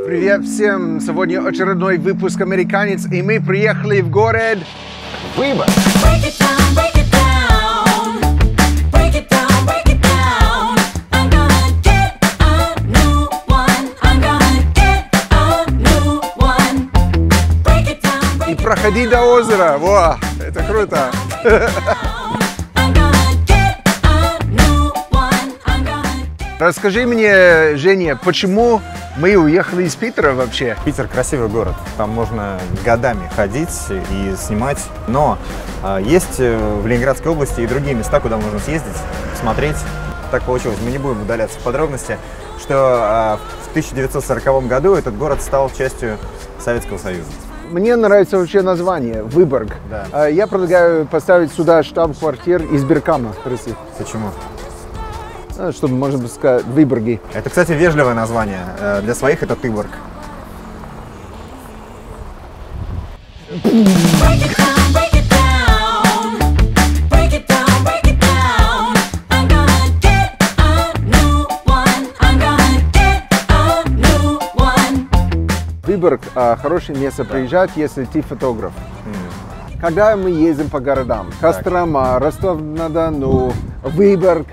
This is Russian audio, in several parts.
Привет всем! Сегодня очередной выпуск «Американец», и мы приехали в город Выборг. И проходи до озера. Во, это круто! Расскажи мне, Женя, почему мы уехали из Питера вообще? Питер красивый город, там можно годами ходить и снимать, но есть в Ленинградской области и другие места, куда можно съездить, посмотреть. Так получилось, мы не будем удаляться в подробности, что в 1940 году этот город стал частью Советского Союза. Мне нравится вообще название Выборг. Да. Я предлагаю поставить сюда штаб-квартир избиркома. Почему? Чтобы, можно сказать, Выборги. Это, кстати, вежливое название. Для своих это Тыборг. Выборг хорошее место приезжать, если ты фотограф. Когда мы ездим по городам, Кострома, Ростов-на-Дону, Выборг,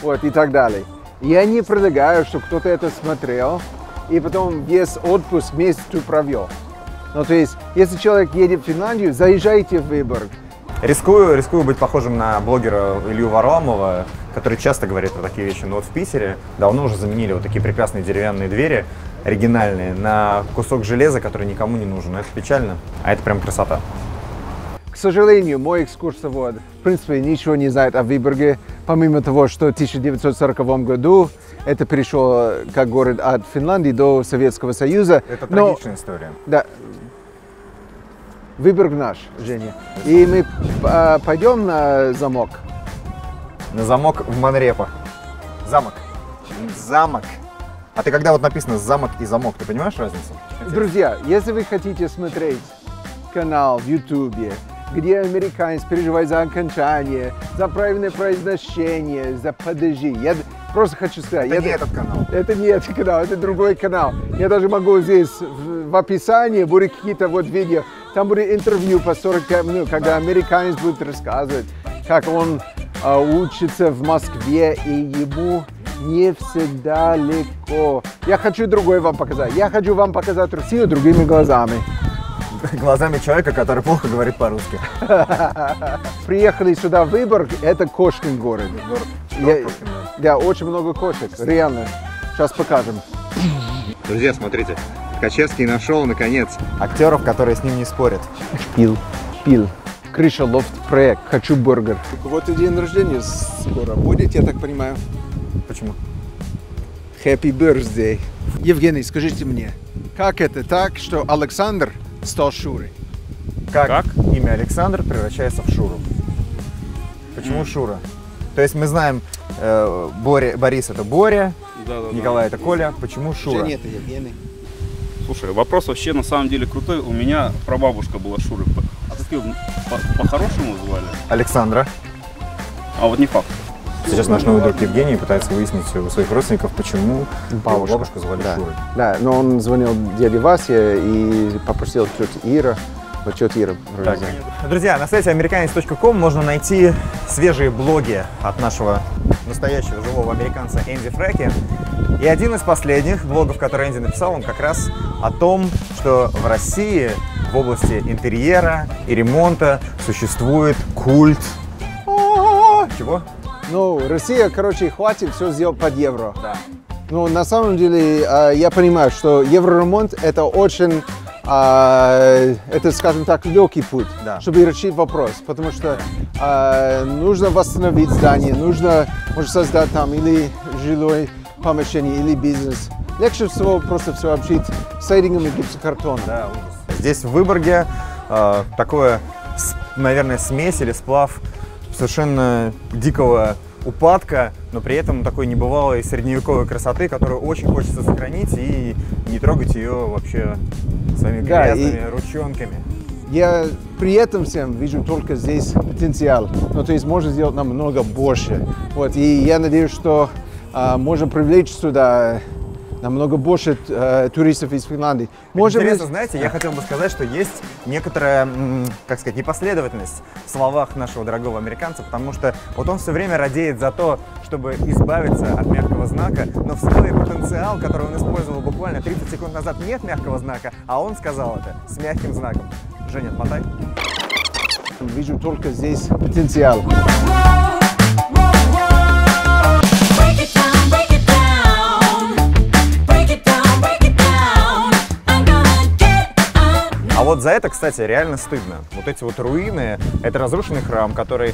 вот, и так далее. Я не предлагаю, чтобы кто-то это смотрел, и потом весь отпуск месяц провел. Ну, то есть, если человек едет в Финляндию, заезжайте в Выборг. Рискую быть похожим на блогера Илью Варламова, который часто говорит про такие вещи. Но вот в Питере давно уже заменили вот такие прекрасные деревянные двери, оригинальные, на кусок железа, который никому не нужен. Это печально, а это прям красота. К сожалению, мой экскурсовод, в принципе, ничего не знает о Выборге, помимо того, что в 1940 году это перешло как город от Финляндии до Советского Союза. Это трагичная история. Да. Выборг наш, Женя. И мы пойдем на замок. На замок в Монрепо. Замок. Замок. А ты когда вот написано замок и замок, ты понимаешь разницу? Друзья, если вы хотите смотреть канал в Ютубе, где американец переживает за окончание, за правильное произношение, за подожди. Я просто хочу сказать... Это не этот канал. Это не этот канал, это другой канал. Я даже могу здесь в описании будет какие-то вот видео. Там будет интервью по 45 минут, когда американец будет рассказывать, как он учится в Москве, и ему не всегда легко. Я хочу другой вам показать. Я хочу вам показать Россию другими глазами. Глазами человека, который плохо говорит по-русски. Приехали сюда в Выборг, это кошкин город. Да, очень много кошек, реально. Сейчас покажем. Друзья, смотрите, Ткачевский нашел, наконец, актеров, которые с ним не спорят. Пил. Крыша, лофт, проект, хочу бургер. Вот и день рождения скоро будет, я так понимаю. Почему? Happy birthday. Евгений, скажите мне, как это так, что Александр стал Шурой? Как имя Александр превращается в Шуру? Почему Шура? То есть мы знаем, Борис это Боря, Николай это Коля. Почему Шура? Нет, это Евгений. Слушай, вопрос вообще на самом деле крутой. У меня прабабушка была Шурой. А как ее по-хорошему звали? Александра. А вот не факт. Сейчас наш новый друг Евгений пытается выяснить у своих родственников, почему бабушку звали Шурой. Да, но он звонил дяде Васе и попросил тетю Ира. Вот тетя Ира. Друзья, на сайте americanец.com можно найти свежие блоги от нашего настоящего живого американца Энди Фрэки. И один из последних блогов, который Энди написал, он как раз о том, что в России в области интерьера и ремонта существует культ... Чего? Ну, Россия, короче, хватит все сделать под евро. Да. Ну, на самом деле, я понимаю, что евроремонт это очень, это, скажем так, легкий путь, чтобы решить вопрос. Потому что нужно восстановить здание, нужно, может, создать там или жилое помещение, или бизнес. Легче всего просто все обшить сайдингом и гипсокартоном. Да, здесь в Выборге такое, наверное, смесь или сплав совершенно дикого упадка, но при этом такой небывалой средневековой красоты, которую очень хочется сохранить и не трогать ее вообще своими грязными ручонками. Я при этом всем вижу только здесь потенциал. Ну, то есть можно сделать намного больше. Вот, и я надеюсь, что можно привлечь сюда намного больше туристов из Финляндии. Интересно, знаете, я хотел бы сказать, что есть некоторая, как сказать, непоследовательность в словах нашего дорогого американца, потому что вот он все время радеет за то, чтобы избавиться от мягкого знака, но в слове потенциал, который он использовал буквально 30 секунд назад, нет мягкого знака, а он сказал это с мягким знаком. Женя, отмотай. Вижу только здесь потенциал. А вот за это, кстати, реально стыдно. Вот эти вот руины, это разрушенный храм, который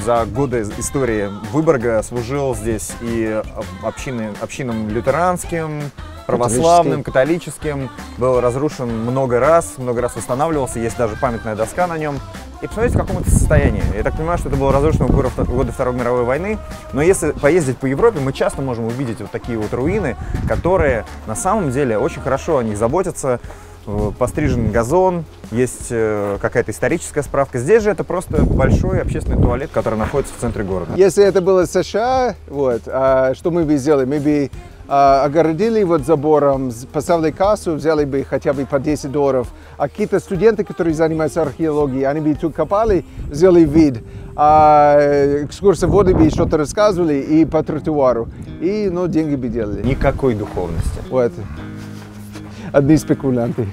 за годы истории Выборга служил здесь и общинам лютеранским, православным, католическим, был разрушен много раз восстанавливался, есть даже памятная доска на нем. И посмотрите, в каком это состоянии. Я так понимаю, что это было разрушено в годы Второй мировой войны, но если поездить по Европе, мы часто можем увидеть вот такие вот руины, которые на самом деле очень хорошо о них заботятся. Пострижен газон, есть какая-то историческая справка. Здесь же это просто большой общественный туалет, который находится в центре города. Если это было США, вот, что мы бы сделали? Мы бы огородили вот забором, поставили кассу, взяли бы хотя бы по $10. А какие-то студенты, которые занимаются археологией, они бы тут копали, сделали вид. Экскурсоводы бы что-то рассказывали и по тротуару. И, ну, деньги бы делали. Никакой духовности. Вот. Одни спекулянты.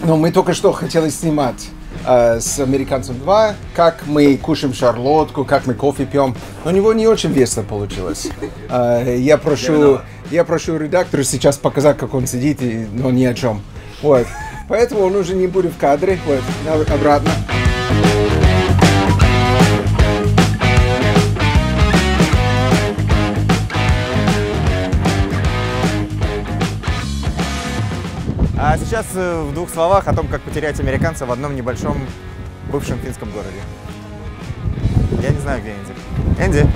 Но мы только что хотели снимать с «Американцем 2», как мы кушаем шарлотку, как мы кофе пьем. Но у него не очень весело получилось. Я прошу редактора сейчас показать, как он сидит, но ни о чем. Вот. Поэтому он уже не будет в кадре. Вот. Обратно. А сейчас в двух словах о том, как потерять американца в одном небольшом бывшем финском городе. Я не знаю, где Энди. Энди!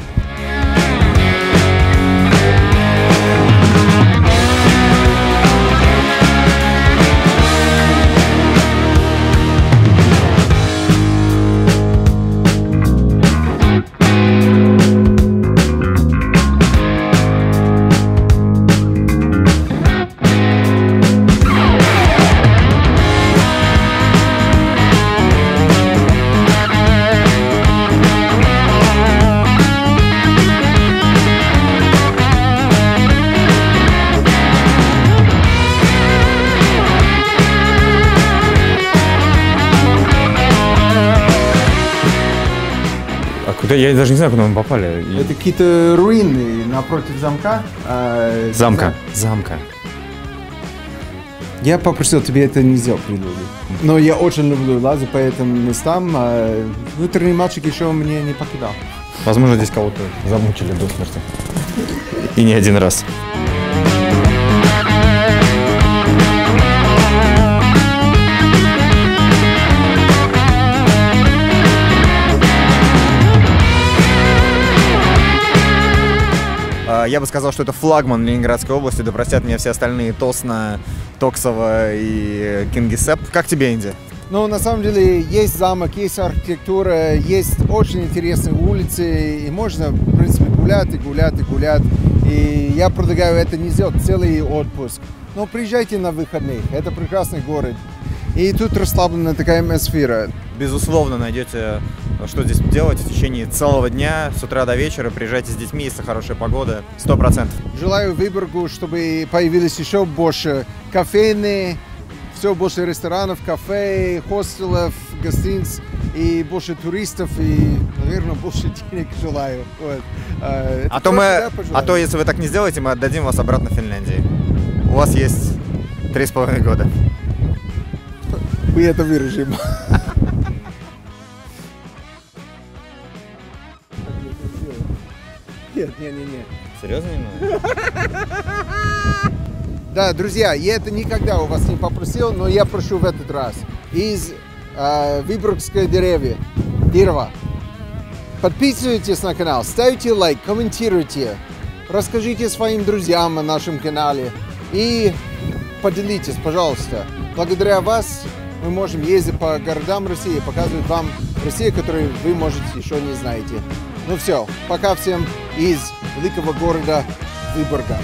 Да, я даже не знаю, куда мы попали. Это какие-то руины напротив замка. Замка. Я попросил тебе это не сделать прелюдию. Но я очень люблю лазать по этим местам. Внутренний мальчик еще меня не покидал. Возможно, здесь кого-то замучили до смерти. И не один раз. Я бы сказал, что это флагман Ленинградской области, да простят меня все остальные Тосно, Токсово и Кингисепп. Как тебе, Энди? Ну, на самом деле, есть замок, есть архитектура, есть очень интересные улицы, и можно, в принципе, гулять и гулять и гулять. И я предлагаю это не сделать целый отпуск. Но приезжайте на выходных, это прекрасный город. И тут расслабленная такая атмосфера. Безусловно, найдете, что здесь делать в течение целого дня, с утра до вечера. Приезжайте с детьми, если хорошая погода, 100%. Желаю Выборгу, чтобы появились еще больше кофейни, все больше ресторанов, кафе, хостелов, гостиниц и больше туристов и, наверное, больше денег желаю. Вот. А то, если вы так не сделаете, мы отдадим вас обратно в Финляндии. У вас есть 3,5 года. Мы это выражим. Нет. Серьезно не надо? Да, друзья, я это никогда у вас не попросил, но я прошу в этот раз. Из Выборгской дерева. Подписывайтесь на канал, ставьте лайк, комментируйте, расскажите своим друзьям о нашем канале и поделитесь, пожалуйста. Благодаря вас мы можем ездить по городам России, показывать вам Россию, которую вы, может, еще не знаете. Ну все, пока всем из великого города Выборга.